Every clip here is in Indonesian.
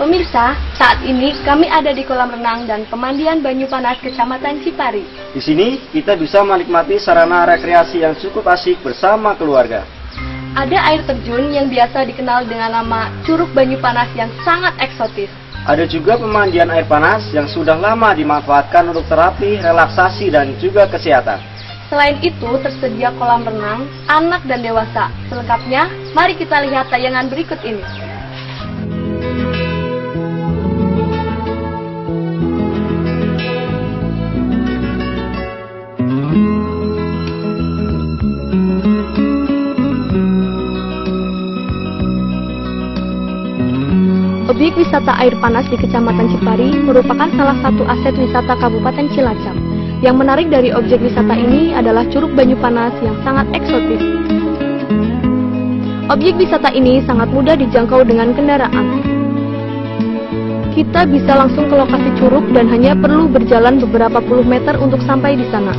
Pemirsa, saat ini kami ada di kolam renang dan pemandian Banyu Panas Kecamatan Cipari. Di sini kita bisa menikmati sarana rekreasi yang cukup asik bersama keluarga. Ada air terjun yang biasa dikenal dengan nama Curug Banyu Panas yang sangat eksotis. Ada juga pemandian air panas yang sudah lama dimanfaatkan untuk terapi, relaksasi, dan juga kesehatan. Selain itu, tersedia kolam renang, anak dan dewasa. Selengkapnya, mari kita lihat tayangan berikut ini. Objek wisata air panas di Kecamatan Cipari merupakan salah satu aset wisata Kabupaten Cilacap. Yang menarik dari objek wisata ini adalah Curug Banyu Panas yang sangat eksotis. Objek wisata ini sangat mudah dijangkau dengan kendaraan. Kita bisa langsung ke lokasi curug dan hanya perlu berjalan beberapa puluh meter untuk sampai di sana.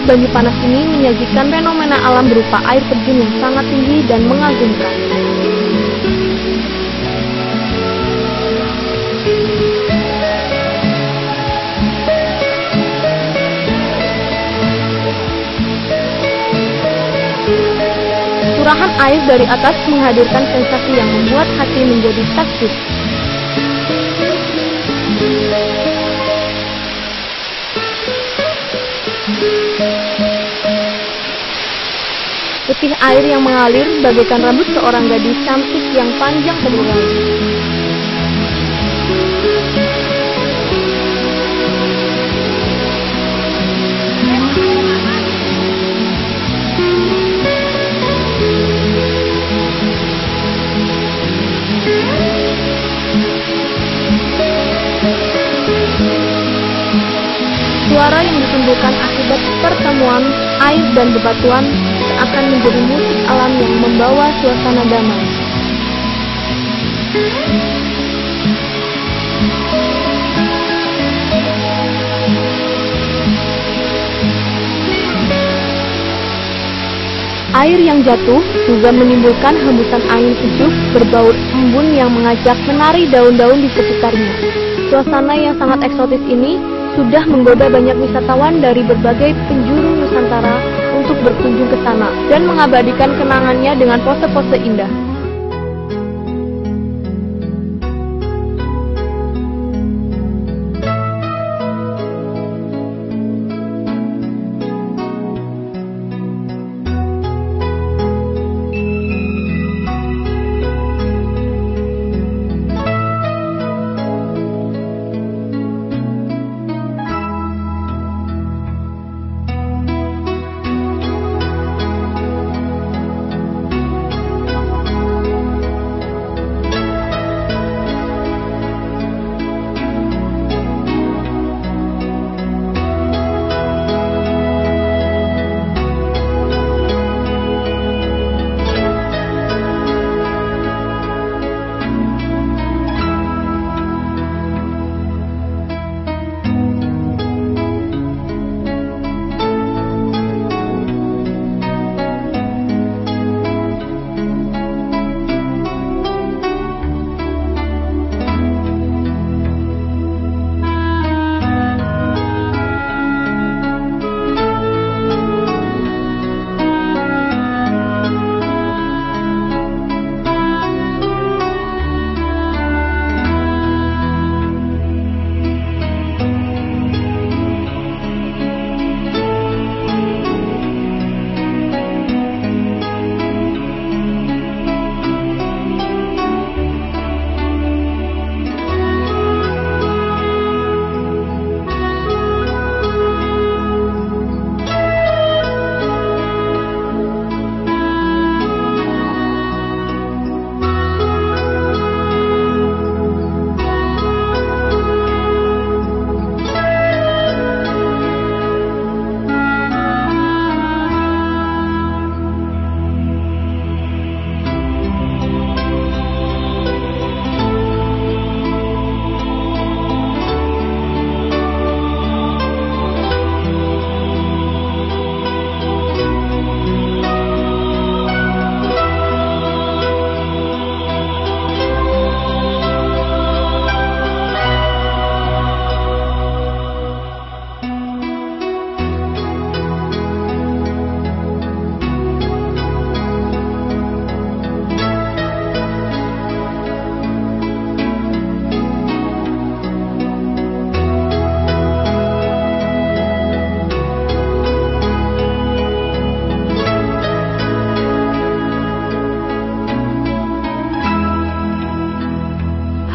Banyu Panas ini menyajikan fenomena alam berupa air terjun yang sangat tinggi dan mengagumkan. Curahan air dari atas menghadirkan sensasi yang membuat hati menjadi takjub. Putih air yang mengalir bagaikan rambut seorang gadis cantik yang panjang berulang. Suara yang ditimbulkan akibat pertemuan air dan bebatuan akan menjadi musik alam yang membawa suasana damai. Air yang jatuh juga menimbulkan hembusan angin sejuk berbau embun yang mengajak menari daun-daun di sekitarnya. Suasana yang sangat eksotis ini sudah menggoda banyak wisatawan dari berbagai penjuru Nusantara untuk berkunjung ke sana dan mengabadikan kenangannya dengan pose-pose indah.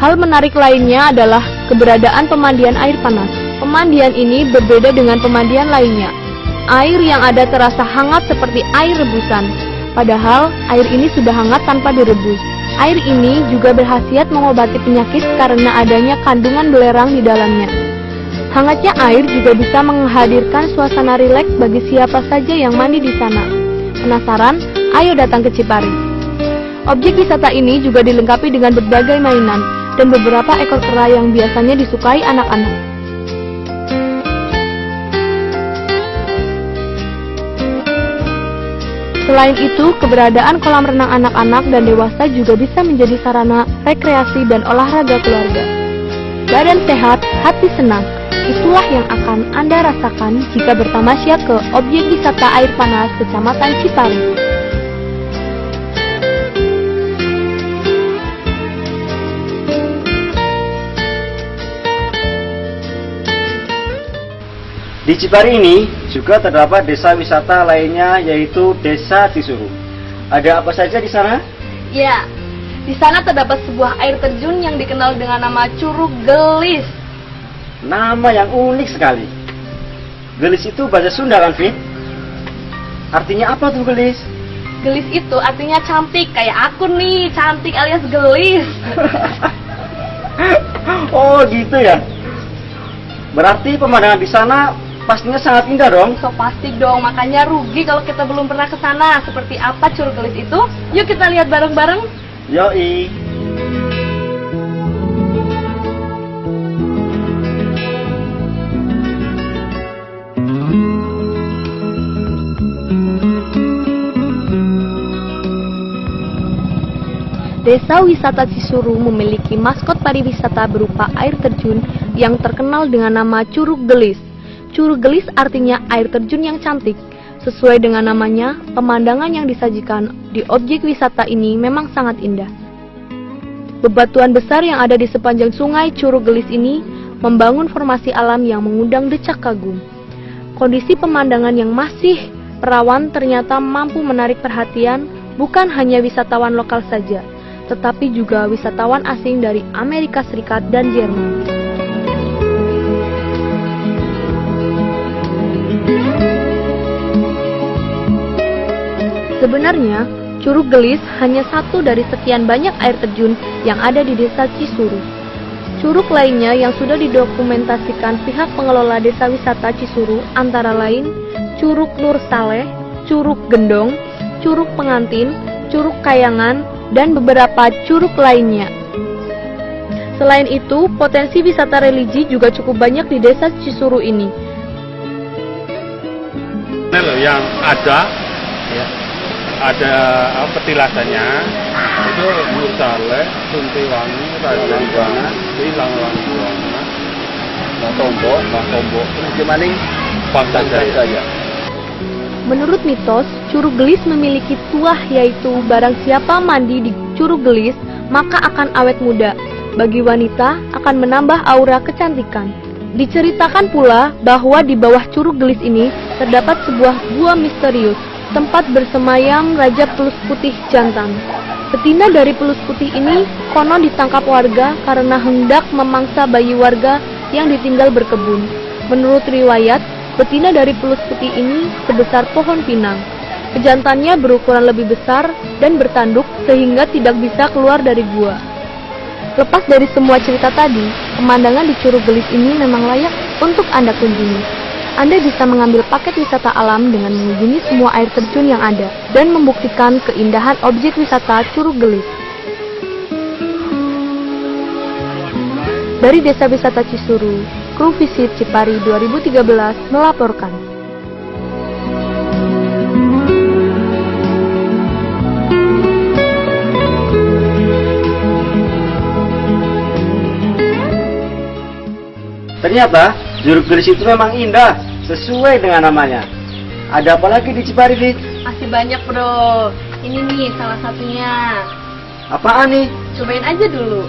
Hal menarik lainnya adalah keberadaan pemandian air panas. Pemandian ini berbeda dengan pemandian lainnya. Air yang ada terasa hangat seperti air rebusan, padahal air ini sudah hangat tanpa direbus. Air ini juga berkhasiat mengobati penyakit karena adanya kandungan belerang di dalamnya. Hangatnya air juga bisa menghadirkan suasana rileks bagi siapa saja yang mandi di sana. Penasaran? Ayo datang ke Cipari. Objek wisata ini juga dilengkapi dengan berbagai mainan dan beberapa ekor kera yang biasanya disukai anak-anak. Selain itu, keberadaan kolam renang anak-anak dan dewasa juga bisa menjadi sarana rekreasi dan olahraga keluarga. Badan sehat, hati senang. Itulah yang akan Anda rasakan jika bertamasya ke objek wisata air panas Kecamatan Cipari. Di Cipari ini juga terdapat desa wisata lainnya, yaitu Desa Cisuru. Ada apa saja di sana? Ya, di sana terdapat sebuah air terjun yang dikenal dengan nama Curug Gelis. Nama yang unik sekali. Gelis itu bahasa Sunda kan, Fit? Artinya apa tuh gelis? Gelis itu artinya cantik, kayak aku nih, cantik alias gelis. Oh gitu ya. Berarti pemandangan di sana pastinya sangat indah dong. So pasti dong, makanya rugi kalau kita belum pernah ke sana. Seperti apa Curug Gelis itu? Yuk kita lihat bareng-bareng. Yoi. Desa wisata Cisuru memiliki maskot pariwisata berupa air terjun yang terkenal dengan nama Curug Gelis. Curug Gelis artinya air terjun yang cantik. Sesuai dengan namanya, pemandangan yang disajikan di objek wisata ini memang sangat indah. Bebatuan besar yang ada di sepanjang sungai Curug Gelis ini membangun formasi alam yang mengundang decak kagum. Kondisi pemandangan yang masih perawan ternyata mampu menarik perhatian bukan hanya wisatawan lokal saja, tetapi juga wisatawan asing dari Amerika Serikat dan Jerman. Sebenarnya, Curug Gelis hanya satu dari sekian banyak air terjun yang ada di Desa Cisuru. Curug lainnya yang sudah didokumentasikan pihak pengelola Desa Wisata Cisuru antara lain Curug Nur Saleh, Curug Gendong, Curug Pengantin, Curug Kayangan, dan beberapa curug lainnya. Selain itu, potensi wisata religi juga cukup banyak di Desa Cisuru ini. Yang ada petilasannya itu Nur Saleh, Suntiwangi, Rajawana, Langwangi, Tombok, gimana bangsa Jaya. Menurut mitos, Curug Gelis memiliki tuah, yaitu barang siapa mandi di Curug Gelis maka akan awet muda. Bagi wanita akan menambah aura kecantikan. Diceritakan pula bahwa di bawah Curug Gelis ini terdapat sebuah gua misterius, tempat bersemayam Raja Pelus Putih Jantan. Betina dari Pelus Putih ini konon ditangkap warga karena hendak memangsa bayi warga yang ditinggal berkebun. Menurut riwayat, betina dari Pelus Putih ini sebesar pohon pinang. Pejantannya berukuran lebih besar dan bertanduk sehingga tidak bisa keluar dari gua. Lepas dari semua cerita tadi, pemandangan di Curug Gelis ini memang layak untuk Anda kunjungi. Anda bisa mengambil paket wisata alam dengan mengunjungi semua air terjun yang ada dan membuktikan keindahan objek wisata Curug Gelis. Dari Desa Wisata Cisuru, Kru Visit Cipari 2013 melaporkan. Ternyata Curug Gelis itu memang indah, sesuai dengan namanya. Ada apa lagi di Cipari, Fit? Masih banyak bro. Ini nih salah satunya. Apaan nih? Cobain aja dulu.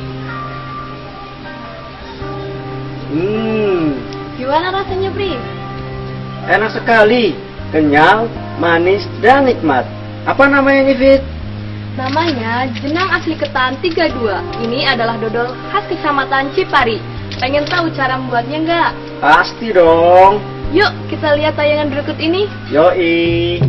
Gimana rasanya, Pri? Enak sekali, kenyal, manis, dan nikmat. Apa namanya nih, Fit? Namanya jenang asli ketan 32. Ini adalah dodol khas Kecamatan Cipari. Pengen tahu cara membuatnya nggak? Pasti dong. Yuk kita lihat tayangan berikut ini. Yoi.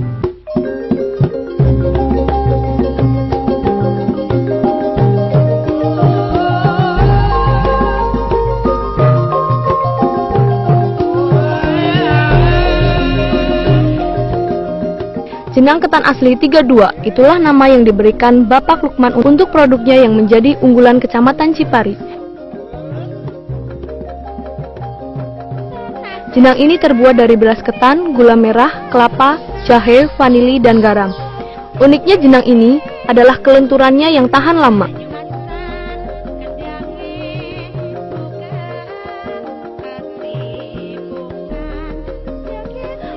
Jenang ketan asli 32, itulah nama yang diberikan Bapak Lukman untuk produknya yang menjadi unggulan Kecamatan Cipari. Jenang ini terbuat dari beras ketan, gula merah, kelapa, jahe, vanili, dan garam. Uniknya jenang ini adalah kelenturannya yang tahan lama.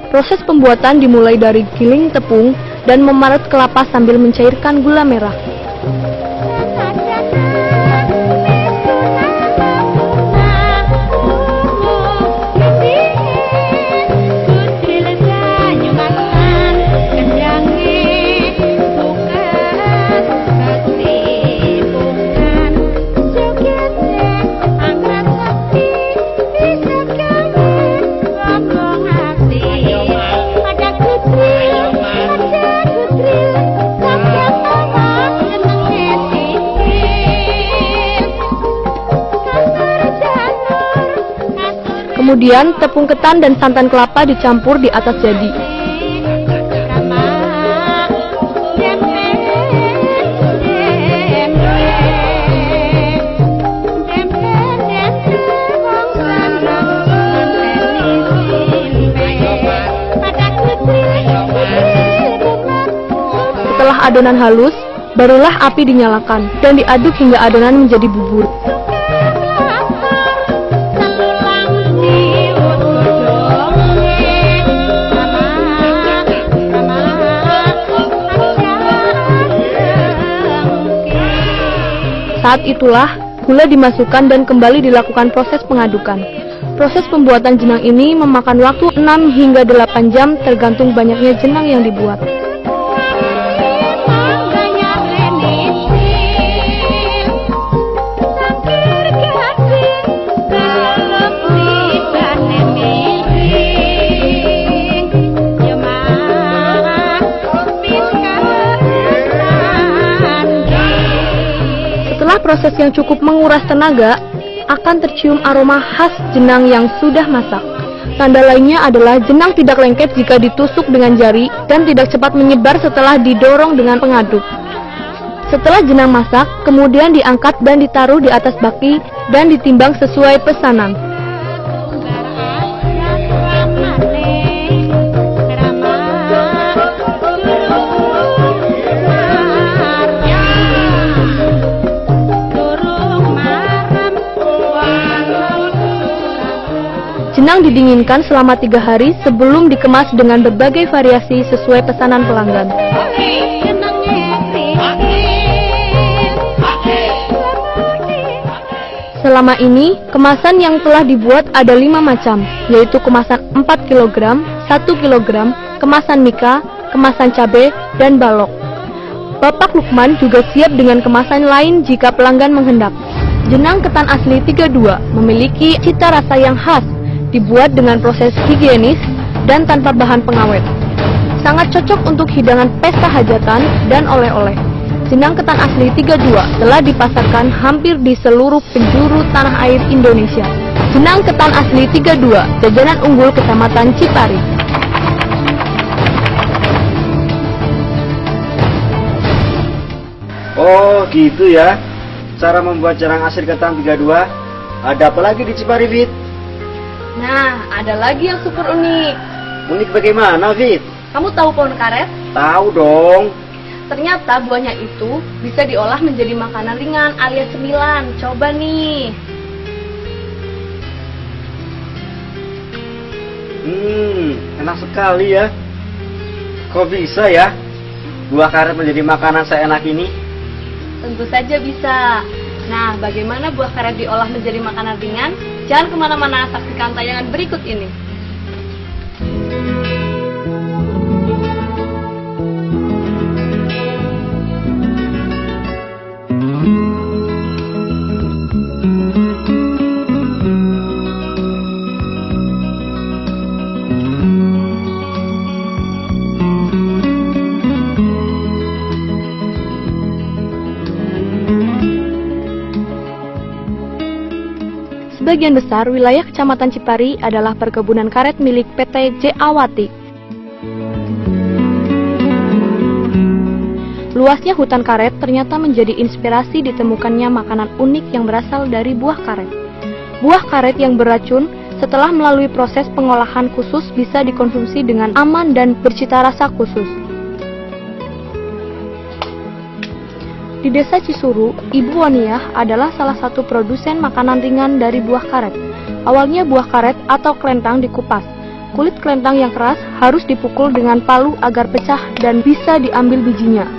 Proses pembuatan dimulai dari giling tepung dan memarut kelapa sambil mencairkan gula merah. Kemudian tepung ketan dan santan kelapa dicampur di atas jadi. Setelah adonan halus, barulah api dinyalakan dan diaduk hingga adonan menjadi bubur. Saat itulah gula dimasukkan dan kembali dilakukan proses pengadukan. Proses pembuatan jenang ini memakan waktu 6 hingga 8 jam tergantung banyaknya jenang yang dibuat. Setelah proses yang cukup menguras tenaga, akan tercium aroma khas jenang yang sudah masak. Tanda lainnya adalah jenang tidak lengket jika ditusuk dengan jari dan tidak cepat menyebar setelah didorong dengan pengaduk. Setelah jenang masak, kemudian diangkat dan ditaruh di atas baki dan ditimbang sesuai pesanan. Jenang didinginkan selama 3 hari sebelum dikemas dengan berbagai variasi sesuai pesanan pelanggan. Selama ini, kemasan yang telah dibuat ada 5 macam, yaitu kemasan 4 kg, 1 kg, kemasan mika, kemasan cabai, dan balok. Bapak Lukman juga siap dengan kemasan lain jika pelanggan menghendak. Jenang ketan asli 32 memiliki cita rasa yang khas, dibuat dengan proses higienis dan tanpa bahan pengawet. Sangat cocok untuk hidangan pesta hajatan dan oleh-oleh. Jenang ketan asli 32 telah dipasarkan hampir di seluruh penjuru tanah air Indonesia. Jenang ketan asli 32, jajanan unggul Kecamatan Cipari. Oh gitu ya, cara membuat jenang asli ketan 32. Ada apa lagi di Cipari, Fit? Nah, ada lagi yang super unik. Unik bagaimana, Fit? Kamu tahu pohon karet? Tahu dong. Ternyata buahnya itu bisa diolah menjadi makanan ringan alias cemilan. Coba nih. Enak sekali ya. Kok bisa ya buah karet menjadi makanan seenak ini? Tentu saja bisa. Nah, bagaimana buah karet diolah menjadi makanan ringan? Jangan kemana-mana, saksikan tayangan berikut ini. Sebagian besar wilayah Kecamatan Cipari adalah perkebunan karet milik PT Jawati. Luasnya hutan karet ternyata menjadi inspirasi ditemukannya makanan unik yang berasal dari buah karet. Buah karet yang beracun setelah melalui proses pengolahan khusus bisa dikonsumsi dengan aman dan bercita rasa khusus. Di Desa Cisuru, Ibu Woniah adalah salah satu produsen makanan ringan dari buah karet. Awalnya buah karet atau kelentang dikupas. Kulit kelentang yang keras harus dipukul dengan palu agar pecah dan bisa diambil bijinya.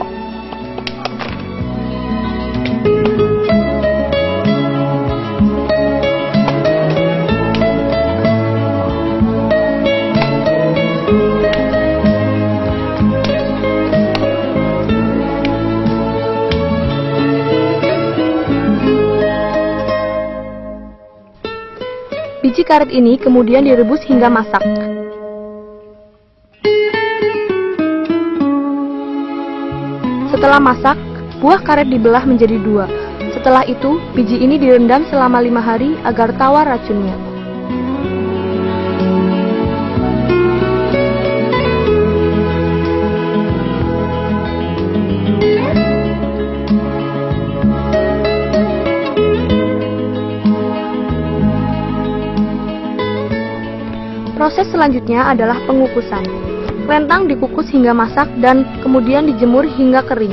Biji karet ini kemudian direbus hingga masak. Setelah masak, buah karet dibelah menjadi dua. Setelah itu, biji ini direndam selama 5 hari agar tawar racunnya. Proses selanjutnya adalah pengukusan. Kelentang dikukus hingga masak dan kemudian dijemur hingga kering.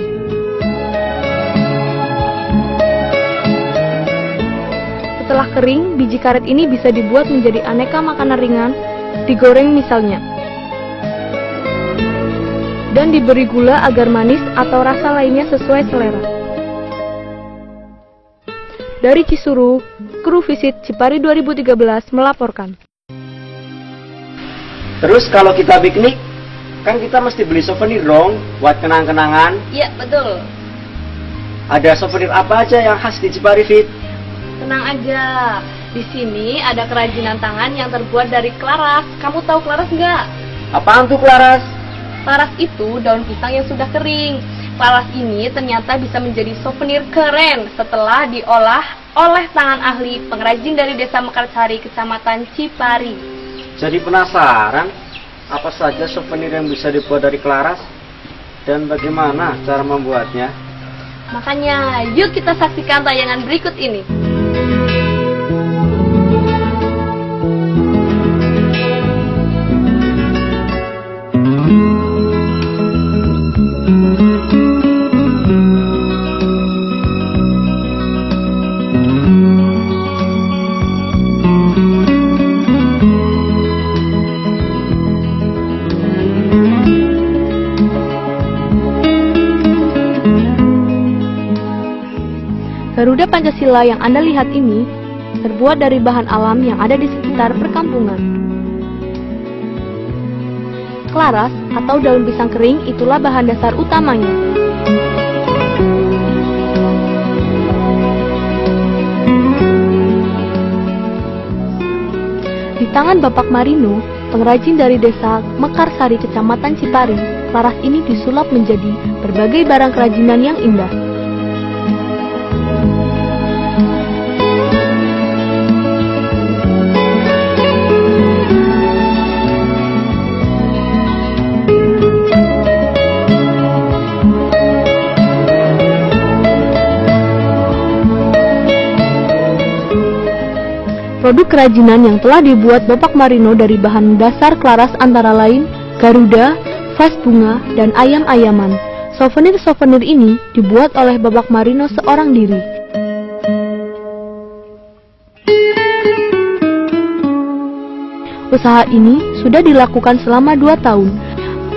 Setelah kering, biji karet ini bisa dibuat menjadi aneka makanan ringan, digoreng misalnya, dan diberi gula agar manis atau rasa lainnya sesuai selera. Dari Cisuru, Kru Visit Cipari 2013 melaporkan. Terus kalau kita piknik, kan kita mesti beli souvenir dong, buat kenang-kenangan. Iya, betul. Ada souvenir apa aja yang khas di Cipari, Fit? Tenang aja, di sini ada kerajinan tangan yang terbuat dari klaras. Kamu tahu klaras nggak? Apaan tuh klaras? Klaras itu daun pisang yang sudah kering. Klaras ini ternyata bisa menjadi souvenir keren setelah diolah oleh tangan ahli pengrajin dari Desa Mekarsari, Kecamatan Cipari. Jadi penasaran, apa saja souvenir yang bisa dibuat dari klaras? Dan bagaimana cara membuatnya? Makanya, yuk kita saksikan tayangan berikut ini. Garuda Pancasila yang Anda lihat ini terbuat dari bahan alam yang ada di sekitar perkampungan. Klaras atau daun pisang kering itulah bahan dasar utamanya. Di tangan Bapak Marino, pengrajin dari Desa Mekarsari, Kecamatan Cipari, klaras ini disulap menjadi berbagai barang kerajinan yang indah. Produk kerajinan yang telah dibuat Bapak Marino dari bahan dasar klaras antara lain Garuda, vas bunga, dan ayam-ayaman. Souvenir-souvenir ini dibuat oleh Bapak Marino seorang diri. Usaha ini sudah dilakukan selama 2 tahun.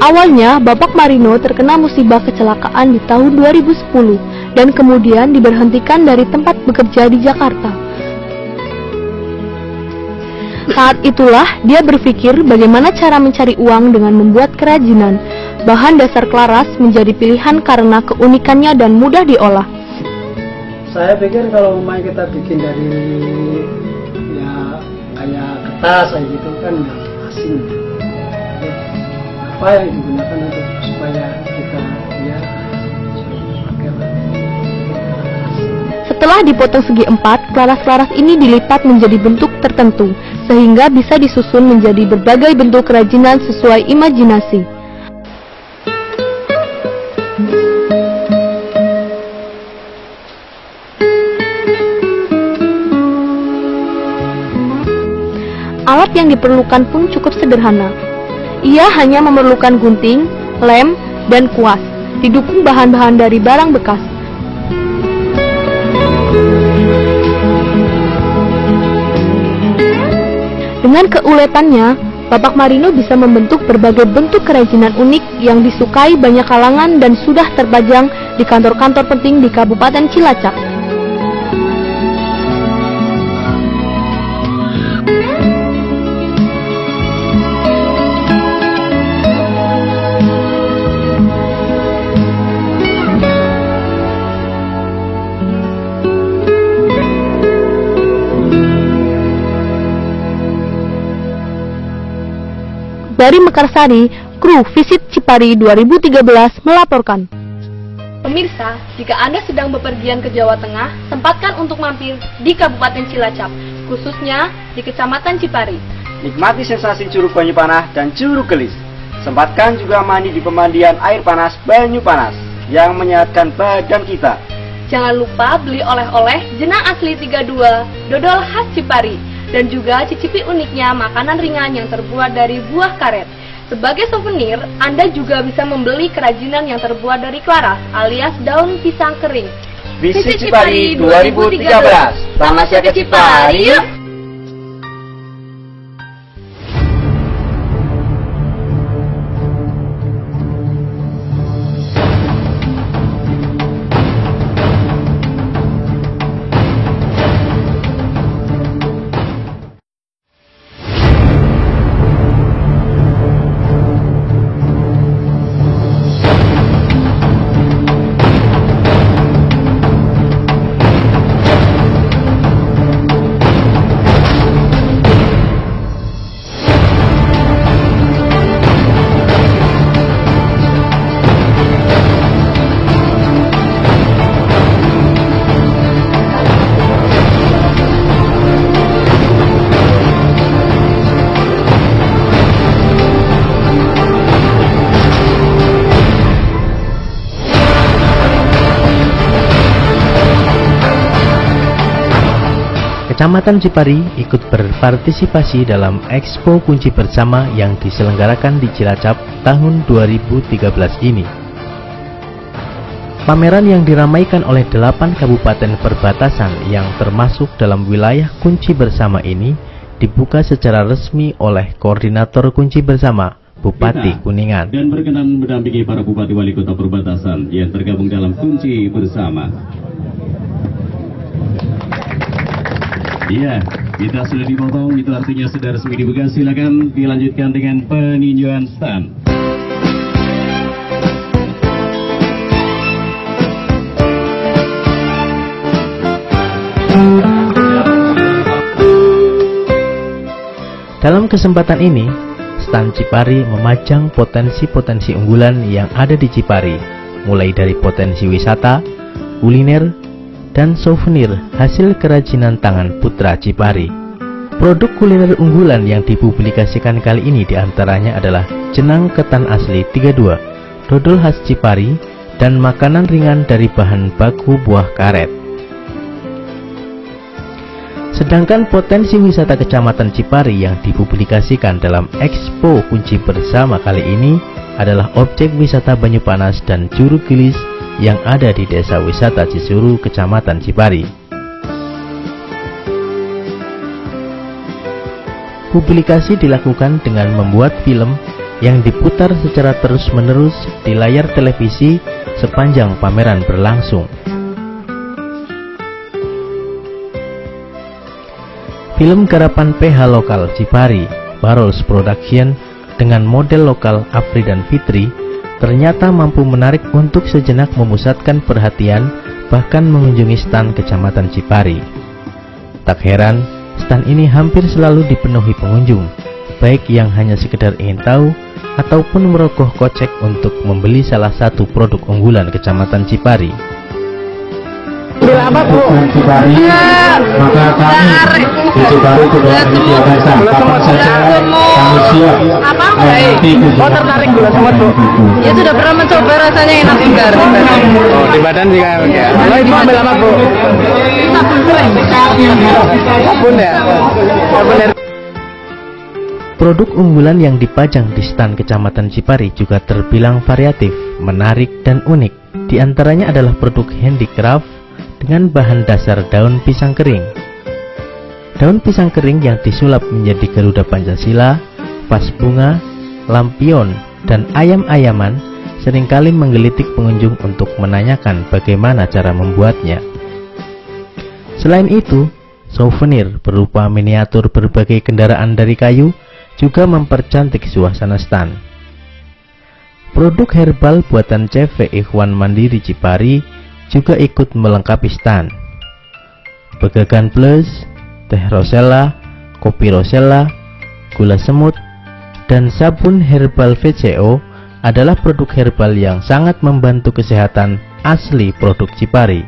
Awalnya Bapak Marino terkena musibah kecelakaan di tahun 2010 dan kemudian diberhentikan dari tempat bekerja di Jakarta. Saat itulah dia berpikir bagaimana cara mencari uang dengan membuat kerajinan. Bahan dasar klaras menjadi pilihan karena keunikannya dan mudah diolah. Saya pikir kalau main kita bikin dari ya kayak kertas kayak gitu kan nggak asing. Apa yang digunakan untuk supaya kita ya pakai. Setelah dipotong segi 4, klaras-klaras ini dilipat menjadi bentuk tertentu, sehingga bisa disusun menjadi berbagai bentuk kerajinan sesuai imajinasi. Alat yang diperlukan pun cukup sederhana. Ia hanya memerlukan gunting, lem, dan kuas, didukung bahan-bahan dari barang bekas. Dengan keuletannya, Bapak Marino bisa membentuk berbagai bentuk kerajinan unik yang disukai banyak kalangan dan sudah terpajang di kantor-kantor penting di Kabupaten Cilacap. Dari Mekarsari, Kru Visit Cipari 2013 melaporkan. Pemirsa, jika Anda sedang bepergian ke Jawa Tengah, sempatkan untuk mampir di Kabupaten Cilacap, khususnya di Kecamatan Cipari. Nikmati sensasi Curug Banyu Panas dan Curug Gelis. Sempatkan juga mandi di pemandian air panas Banyu Panas yang menyehatkan badan kita. Jangan lupa beli oleh-oleh jenang asli 32, dodol khas Cipari, dan juga cicipi uniknya makanan ringan yang terbuat dari buah karet. Sebagai souvenir, Anda juga bisa membeli kerajinan yang terbuat dari klaras alias daun pisang kering. Visit Cipari 2013. Selamat siang ke Cipari yuk! Kecamatan Cipari ikut berpartisipasi dalam Expo Kunci Bersama yang diselenggarakan di Cilacap tahun 2013 ini. Pameran yang diramaikan oleh 8 kabupaten perbatasan yang termasuk dalam wilayah Kunci Bersama ini dibuka secara resmi oleh Koordinator Kunci Bersama, Bupati Kuningan. Dan berkenan mendampingi para bupati wali kota perbatasan yang tergabung dalam Kunci Bersama. Iya, kita sudah dipotong, itu artinya sudah resmi dibuka. Silakan dilanjutkan dengan peninjauan stand. Dalam kesempatan ini, stand Cipari memajang potensi-potensi unggulan yang ada di Cipari, mulai dari potensi wisata, kuliner, dan souvenir hasil kerajinan tangan putra Cipari. Produk kuliner unggulan yang dipublikasikan kali ini diantaranya adalah jenang ketan asli 32, dodol khas Cipari, dan makanan ringan dari bahan baku buah karet. Sedangkan potensi wisata Kecamatan Cipari yang dipublikasikan dalam Expo Kunci Bersama kali ini adalah objek wisata Banyu Panas dan Curug Gelis yang ada di Desa Wisata Cisuru, Kecamatan Cipari. Publikasi dilakukan dengan membuat film yang diputar secara terus-menerus di layar televisi sepanjang pameran berlangsung. Film garapan PH Lokal Cipari, Barols Production, dengan model lokal Afri dan Fitri ternyata mampu menarik untuk sejenak memusatkan perhatian, bahkan mengunjungi stan Kecamatan Cipari. Tak heran, stan ini hampir selalu dipenuhi pengunjung, baik yang hanya sekedar ingin tahu ataupun merogoh kocek untuk membeli salah satu produk unggulan Kecamatan Cipari. Bila apa Bu? Cipari, maka kami di Cipari juga menyediakan kapan saja kami siap mengganti Oh tertarik gula semut Bu? Ya sudah pernah mencoba, rasanya enak juga. Oh, di badan juga ya. Kalau Ibu ambil apa Bu? Sabun ya. Sabun. Produk unggulan yang dipajang di stan Kecamatan Cipari juga terbilang variatif, menarik, dan unik. Di antaranya adalah produk handicraft dengan bahan dasar daun pisang kering. Daun pisang kering yang disulap menjadi Garuda Pancasila, vas bunga, lampion, dan ayam-ayaman seringkali menggelitik pengunjung untuk menanyakan bagaimana cara membuatnya. Selain itu, souvenir berupa miniatur berbagai kendaraan dari kayu juga mempercantik suasana stan. Produk herbal buatan CV Ikhwan Mandiri Cipari juga ikut melengkapi stan. Begagan plus, teh rosella, kopi rosella, gula semut, dan sabun herbal VCO adalah produk herbal yang sangat membantu kesehatan asli produk Cipari.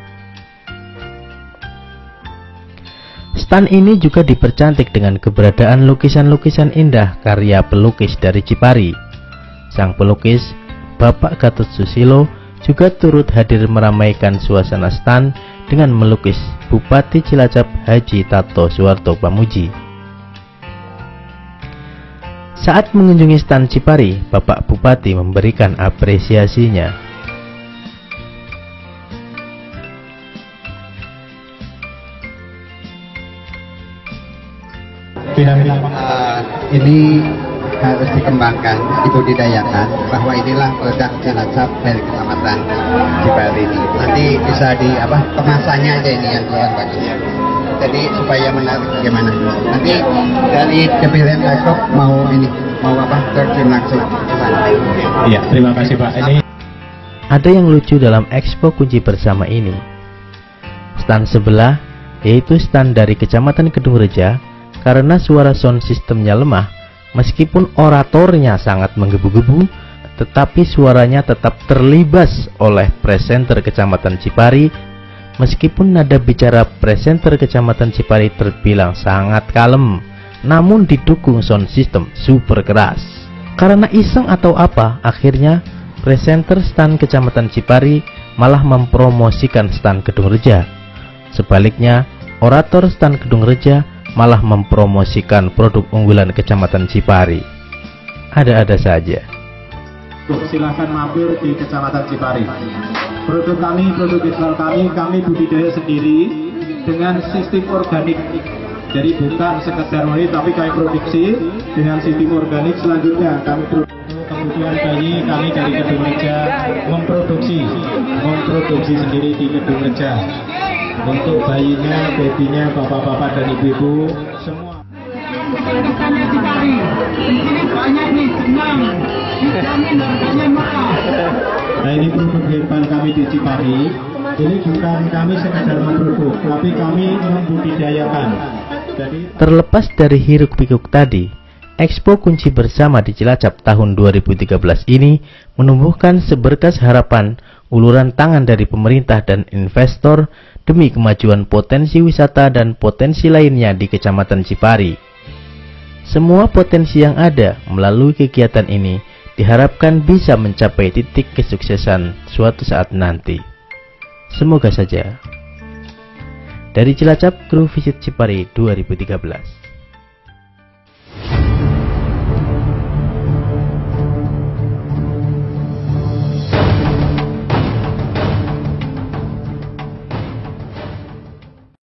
Stan ini juga dipercantik dengan keberadaan lukisan-lukisan indah karya pelukis dari Cipari. Sang pelukis, Bapak Gatot Susilo, juga turut hadir meramaikan suasana stan dengan melukis Bupati Cilacap Haji Tato Suwarto Pamuji. Saat mengunjungi stan Cipari, Bapak Bupati memberikan apresiasinya. Ini harus dikembangkan, dibudidayakan, bahwa inilah produk Cilacap dari Kecamatan Cipari ini. Nanti bisa di kemasannya aja ini yang bagus. Jadi supaya menarik bagaimana. Nanti dari Kementerian Ekspor mau terjun langsung. Iya, terima kasih Pak. Ini ada yang lucu dalam Expo Kunci Bersama ini. Stan sebelah, yaitu stan dari Kecamatan Kedung Reja, karena suara sound sistemnya lemah, meskipun oratornya sangat menggebu-gebu, tetapi suaranya tetap terlibas oleh presenter Kecamatan Cipari. Meskipun nada bicara presenter Kecamatan Cipari terbilang sangat kalem, namun didukung sound system super keras. Karena iseng atau apa, akhirnya presenter stan Kecamatan Cipari malah mempromosikan stan Kedung Reja. Sebaliknya, orator stan Kedung Reja malah mempromosikan produk unggulan Kecamatan Cipari. Ada-ada saja. silahkan mampir di Kecamatan Cipari. Produk kami, produk visual kami budidaya sendiri dengan sistem organik. Jadi bukan sekedar murni, tapi kami produksi dengan sistem organik. Selanjutnya kami kebutuhan bayi kami dari Kedung Reja memproduksi sendiri di Kedung Reja. Untuk bayinya, babynya, bapak-bapak dan ibu-ibu semua. Nah, ini produk herbal kami di Cipari. Ini bukan kami sekadar memproduk, tapi kami membudidayakan. Terlepas dari hiruk-pikuk tadi, Expo Kunci Bersama di Cilacap tahun 2013 ini menumbuhkan seberkas harapan uluran tangan dari pemerintah dan investor demi kemajuan potensi wisata dan potensi lainnya di Kecamatan Cipari. Semua potensi yang ada melalui kegiatan ini diharapkan bisa mencapai titik kesuksesan suatu saat nanti. Semoga saja. Dari Cilacap, Kru Visit Cipari 2013.